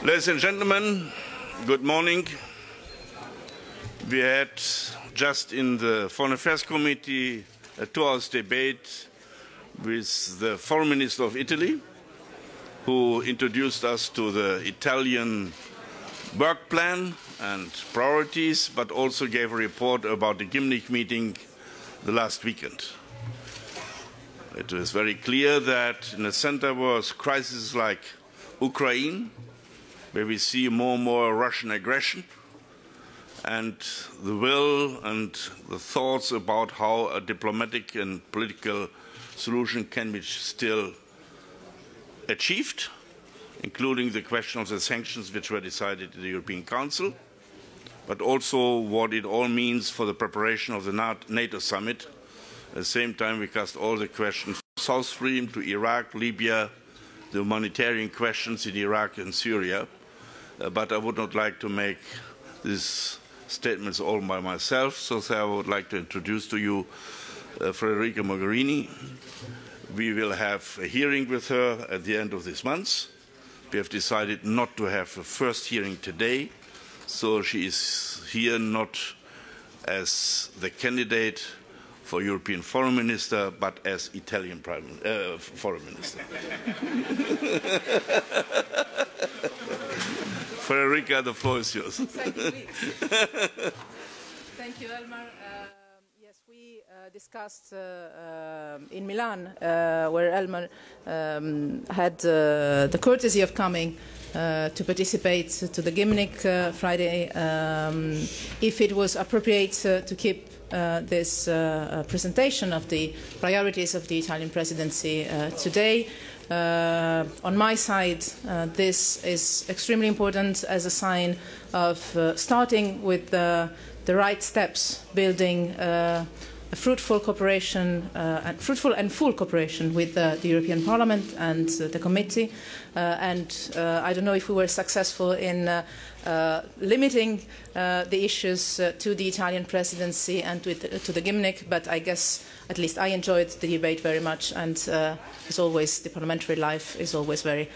Ladies and gentlemen, good morning. We had just in the Foreign Affairs Committee a 2-hour debate with the Foreign Minister of Italy, who introduced us to the Italian work plan and priorities, but also gave a report about the Gymnich meeting the last weekend. It was very clear that in the center was crises like Ukraine, where we see more and more Russian aggression, and the will and the thoughts about how a diplomatic and political solution can be still achieved, including the question of the sanctions which were decided in the European Council, but also what it all means for the preparation of the NATO summit. At the same time, we cast all the questions from South Stream to Iraq, Libya, the humanitarian questions in Iraq and Syria. But I would not like to make these statements all by myself, so I would like to introduce to you Federica Mogerini. We will have a hearing with her at the end of this month. We have decided not to have a first hearing today, so she is here not as the candidate for European Foreign Minister, but as Italian Foreign Minister. Federica, the floor is yours. Thank you, Elmar. Yes, we discussed in Milan, where Elmar had the courtesy of coming to participate to the Gymnich Friday, if it was appropriate to keep this presentation of the priorities of the Italian presidency today. On my side, this is extremely important as a sign of starting with the right steps, building a fruitful cooperation, fruitful and full cooperation with the European Parliament and the committee. I don't know if we were successful in limiting the issues to the Italian presidency and to the Gymnich, but I guess at least I enjoyed the debate very much, and as always, the parliamentary life is always very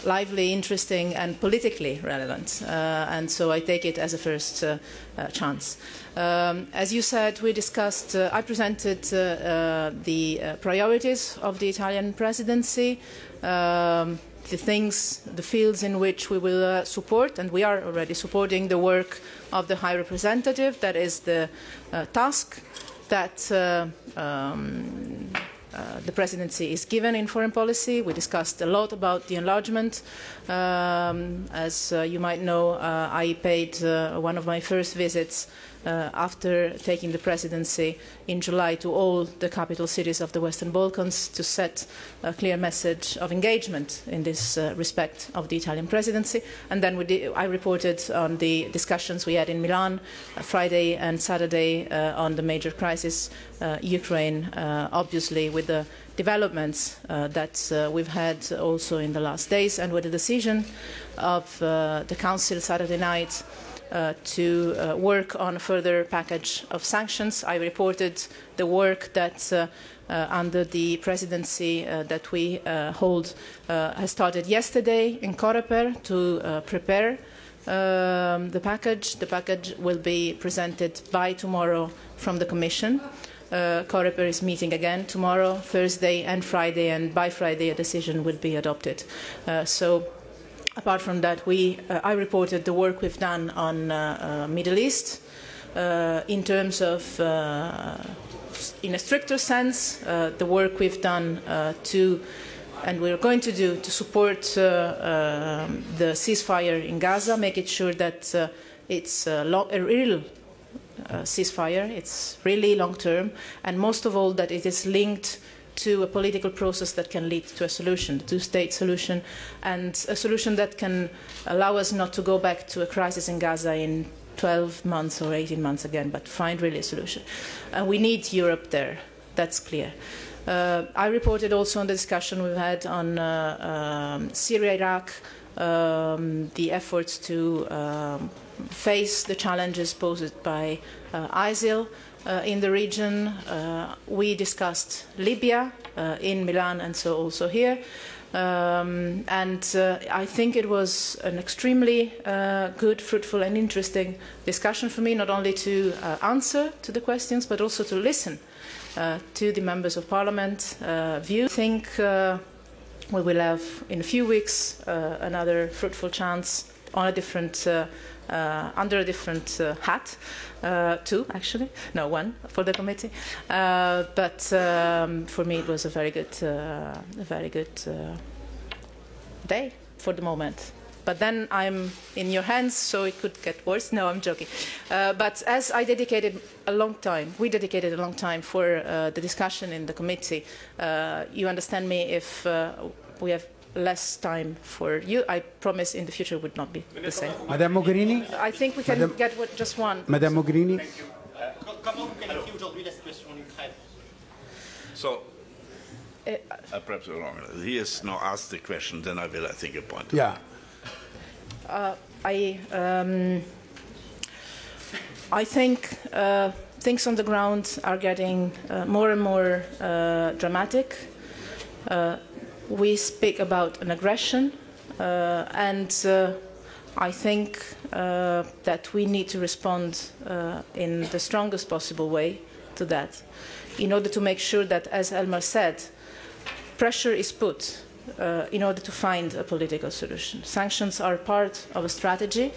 lively, interesting, and politically relevant. And so I take it as a first chance. As you said, we discussed, I presented the priorities of the Italian presidency, the things, the fields in which we will support, and we are already supporting the work of the High Representative. That is the task that the presidency is given in foreign policy. We discussed a lot about the enlargement. As you might know, I paid one of my first visits after taking the presidency in July to all the capital cities of the Western Balkans to set a clear message of engagement in this respect of the Italian presidency. And then I reported on the discussions we had in Milan Friday and Saturday on the major crisis, Ukraine, obviously with the developments that we've had also in the last days, and with the decision of the Council Saturday night to work on a further package of sanctions. I reported the work that under the presidency that we hold has started yesterday in Coreper to prepare the package. The package will be presented by tomorrow from the Commission. Coreper is meeting again tomorrow, Thursday and Friday, and by Friday a decision will be adopted. Apart from that, I reported the work we've done on Middle East in terms of, in a stricter sense, the work we've done and we're going to do to support the ceasefire in Gaza, making sure that it's a real ceasefire, it's really long-term, and most of all that it is linked to a political process that can lead to a solution, the two-state solution, and a solution that can allow us not to go back to a crisis in Gaza in 12 months or 18 months again, but find really a solution. We need Europe there, that's clear. I reported also on the discussion we've had on Syria, Iraq, the efforts to face the challenges posed by ISIL, in the region. We discussed Libya in Milan and so also here. I think it was an extremely good, fruitful and interesting discussion for me, not only to answer to the questions, but also to listen to the members of parliament view. I think we will have in a few weeks another fruitful chance on a different under a different hat, two actually, no, one for the committee. But for me, it was a very good day for the moment. But then I'm in your hands, so it could get worse. No, I'm joking. But as I dedicated a long time, we dedicated a long time for the discussion in the committee, you understand me if we have less time for you. I promise in the future would not be the same. Madame Mogerini? I think we can get just one. Madame Mogerini? Thank you. Comment vous qualifiez aujourd'hui la situation en Ukraine? So, perhaps I'm wrong. He has now asked the question, then I will, I think, appoint him. Yeah. I think things on the ground are getting more and more dramatic. We speak about an aggression, and I think that we need to respond in the strongest possible way to that, in order to make sure that, as Elmar said, pressure is put in order to find a political solution. Sanctions are part of a strategy,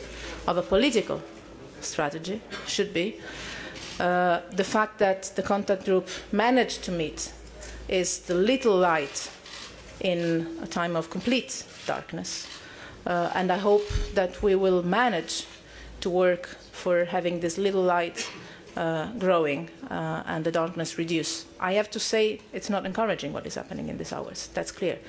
of a political strategy, should be. The fact that the contact group managed to meet is the little light in a time of complete darkness. And I hope that we will manage to work for having this little light growing and the darkness reduce. I have to say it's not encouraging what is happening in these hours. That's clear.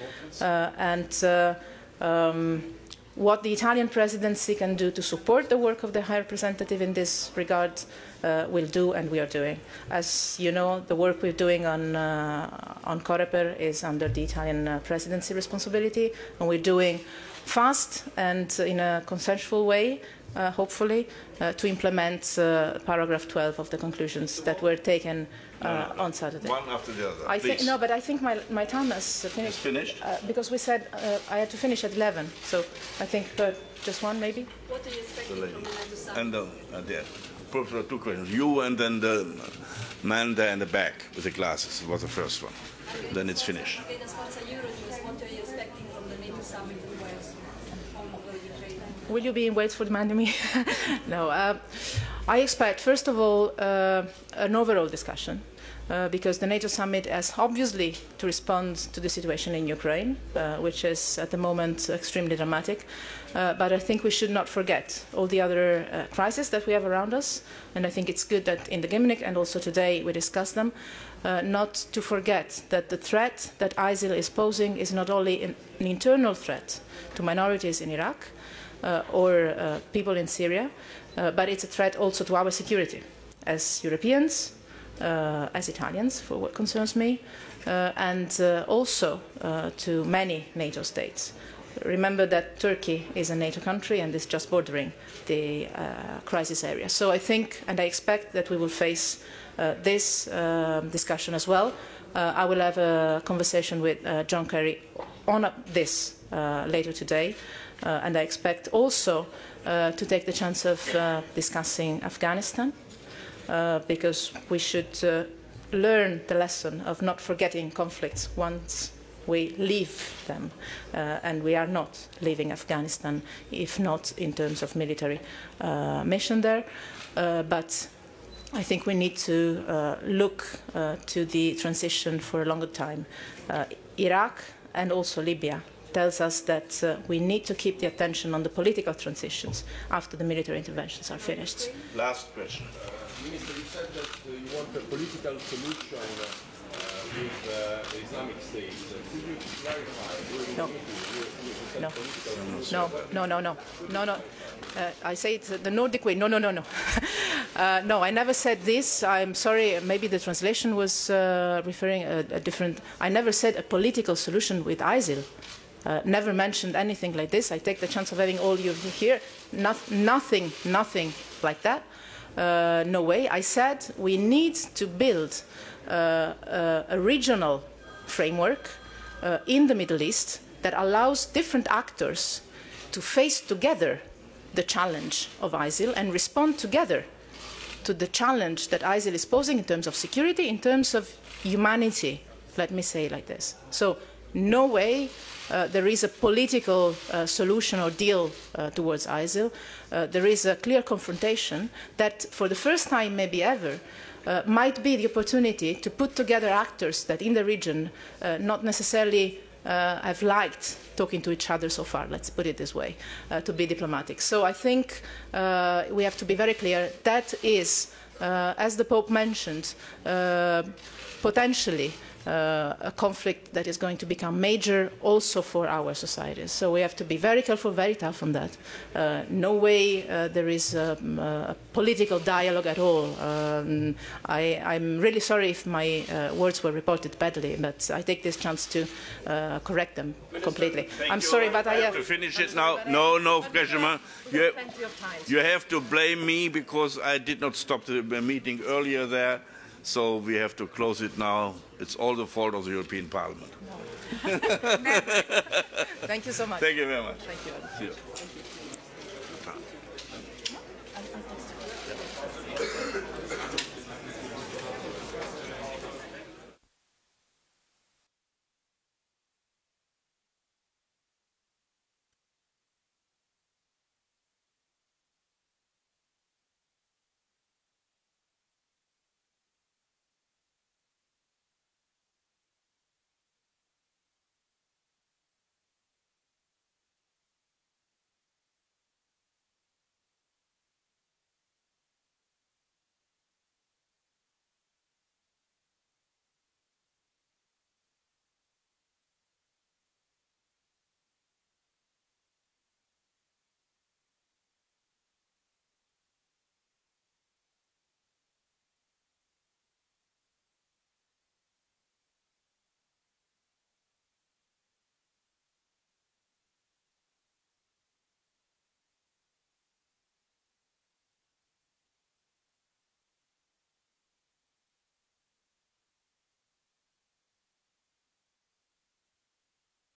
What the Italian presidency can do to support the work of the High Representative in this regard, will do, and we are doing. As you know, the work we're doing on Coreper is under the Italian presidency responsibility, and we're doing fast and in a consensual way, hopefully, to implement paragraph 12 of the conclusions that were taken on Saturday. One after the other. I think, no, but I think my time has finished. It's finished? Because we said I had to finish at 11, so I think just one maybe. What are you expecting from the NATO summit? And there. Professor, two questions. You and then the man there in the back with the glasses was the first one. Okay. Then it's finished. Okay, that's what's Euronews. What are you expecting from the NATO summit in Wales on Ukraine? Will you be in Wales for demanding me? No. I expect, first of all, an overall discussion. Because the NATO summit has obviously to respond to the situation in Ukraine, which is at the moment extremely dramatic. But I think we should not forget all the other crises that we have around us. And I think it's good that in the Gymnich and also today we discuss them, not to forget that the threat that ISIL is posing is not only an internal threat to minorities in Iraq or people in Syria, but it's a threat also to our security as Europeans, as Italians, for what concerns me, and also to many NATO states. Remember that Turkey is a NATO country and is just bordering the crisis area. So I think and I expect that we will face this discussion as well. I will have a conversation with John Kerry on this later today, and I expect also to take the chance of discussing Afghanistan. Because we should learn the lesson of not forgetting conflicts once we leave them. And we are not leaving Afghanistan, if not in terms of military mission there. But I think we need to look to the transition for a longer time. Iraq and also Libya tells us that we need to keep the attention on the political transitions after the military interventions are finished. Last question. Minister, you said that you want a political solution with the Islamic State. Could you clarify? No. I say it the Nordic way. No. No, I never said this. I'm sorry, maybe the translation was referring a different... I never said a political solution with ISIL. Never mentioned anything like this. I take the chance of having all you here. Nothing like that. No way. I said we need to build a regional framework in the Middle East that allows different actors to face together the challenge of ISIL and respond together to the challenge that ISIL is posing in terms of security, in terms of humanity, let me say it like this. So no way there is a political solution or deal towards ISIL. There is a clear confrontation that, for the first time maybe ever, might be the opportunity to put together actors that in the region not necessarily have liked talking to each other so far, let's put it this way, to be diplomatic. So I think we have to be very clear. That is, as the Pope mentioned, potentially a conflict that is going to become major also for our societies. So we have to be very careful, very tough on that. No way there is a political dialogue at all. I'm really sorry if my words were reported badly, but I take this chance to correct them completely. I'm sorry, but I have to finish it now. No, Freshman. You have to blame me because I did not stop the meeting earlier there. So we have to close it now. It's all the fault of the European Parliament. Thank you so much. Thank you very much. Thank you. See you.